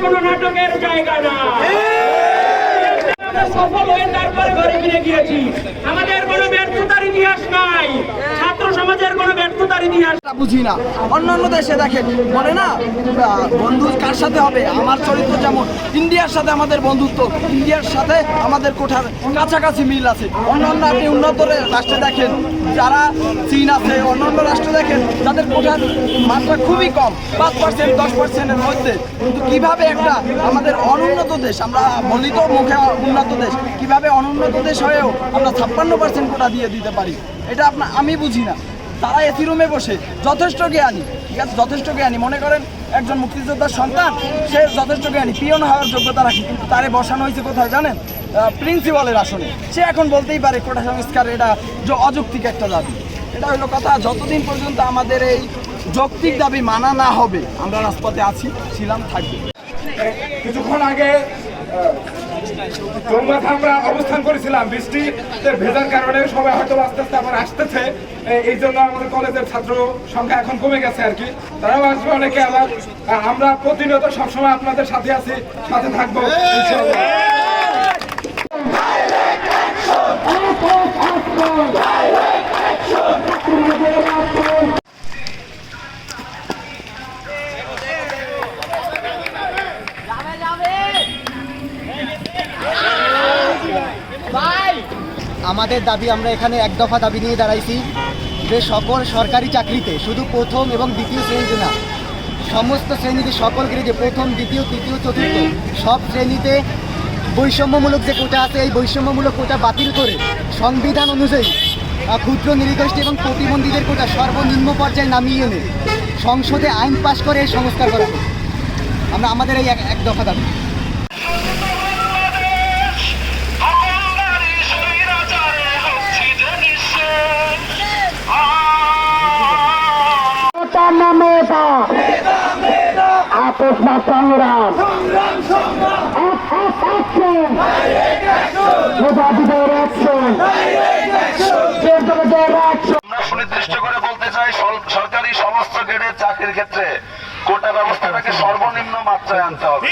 কোনো নাটকের জায়গা না। আমরা সফল হয়ে তারপরে ঘরে ফিরে গিয়েছি। আমাদের কোনো ব্যর্থতার ইতিহাস নাই, ছাত্র সমাজের কোনো ব্যর্থতার ইতিহাস বুঝি না। অন্যান্য দেশে দেখেন বলে না বন্ধু কার সাথে হবে, আমার চরিত্র যেমন ইন্ডিয়ার সাথে আমাদের বন্ধুত্ব, ইন্ডিয়ার সাথে আমাদের কোঠার কাছাকাছি মিল আছে। অন্যান্য আপনি উন্নত রাষ্ট্রে দেখেন, যারা চীন আছে, অন্যান্য রাষ্ট্রে দেখেন যাদের কোঠার মাত্রা খুবই কম, 5% 10%-এর মধ্যে। কিন্তু কীভাবে একটা আমাদের অনুন্নত দেশ, আমরা বলি তো মুখে উন্নত দেশ, কিভাবে অনুন্নত দেশ হয়েও আমরা 56% কোটা দিয়ে দিতে পারি, এটা আমি বুঝি না। তারা এসি রুমে বসে যথেষ্ট জ্ঞানী, ঠিক আছে, যথেষ্ট জ্ঞানী, মনে করেন একজন মুক্তিযোদ্ধার সন্তান, সে যথেষ্ট জ্ঞানী, পিয়ন হওয়ার যোগ্যতা রাখে, কিন্তু তারে বসানো হয়েছে কোথায় জানেন? প্রিন্সিপালের আসনে। সে এখন বলতেই পারে কোটা সংস্কার এটা অযৌক্তিক একটা দাবি। এটা হলো কথা। যতদিন পর্যন্ত আমাদের এই যৌক্তিক দাবি মানা না হবে আমরা রাজপথে আছি, ছিলাম, থাকবে। কিছুক্ষণ আগে আমরা অবস্থান করেছিলাম, বৃষ্টিতে ভেজার কারণে সবাই হয়তো আস্তে আস্তে আবার আসতেছে, এই জন্য আমাদের কলেজের ছাত্র সংখ্যা এখন কমে গেছে আর কি। তারাও আসবে অনেকে আবার। আমরা প্রতিনিয়ত সবসময় আপনাদের সাথে আছি, সাথে থাকবো আমাদের দাবি, আমরা এখানে এক দফা দাবি নিয়ে দাঁড়াইছি যে সকল সরকারি চাকরিতে, শুধু প্রথম এবং দ্বিতীয় শ্রেণীতে না, সমস্ত শ্রেণীতে, সকল গ্রেডে, প্রথম, দ্বিতীয়, তৃতীয়, চতুর্থ সব শ্রেণীতে বৈষম্যমূলক যে কোটা আছে, এই বৈষম্যমূলক কোটা বাতিল করে সংবিধান অনুযায়ী ক্ষুদ্র নৃগোষ্ঠী এবং প্রতিবন্ধীদের কোটা সর্বনিম্ন পর্যায়ে নামিয়ে এনে সংসদে আইন পাশ করে এই সংস্কার করা হবে। আমরা আমাদের এই এক দফা দাবি। আপোষ না সংগ্রাম, আমরা সুনির্দিষ্ট করে বলতে চাই, সরকারি সমস্ত গ্রেডের চাকরির ক্ষেত্রে কোটা ব্যবস্থাটাকে সর্বনিম্ন মাত্রায় আনতে হবে।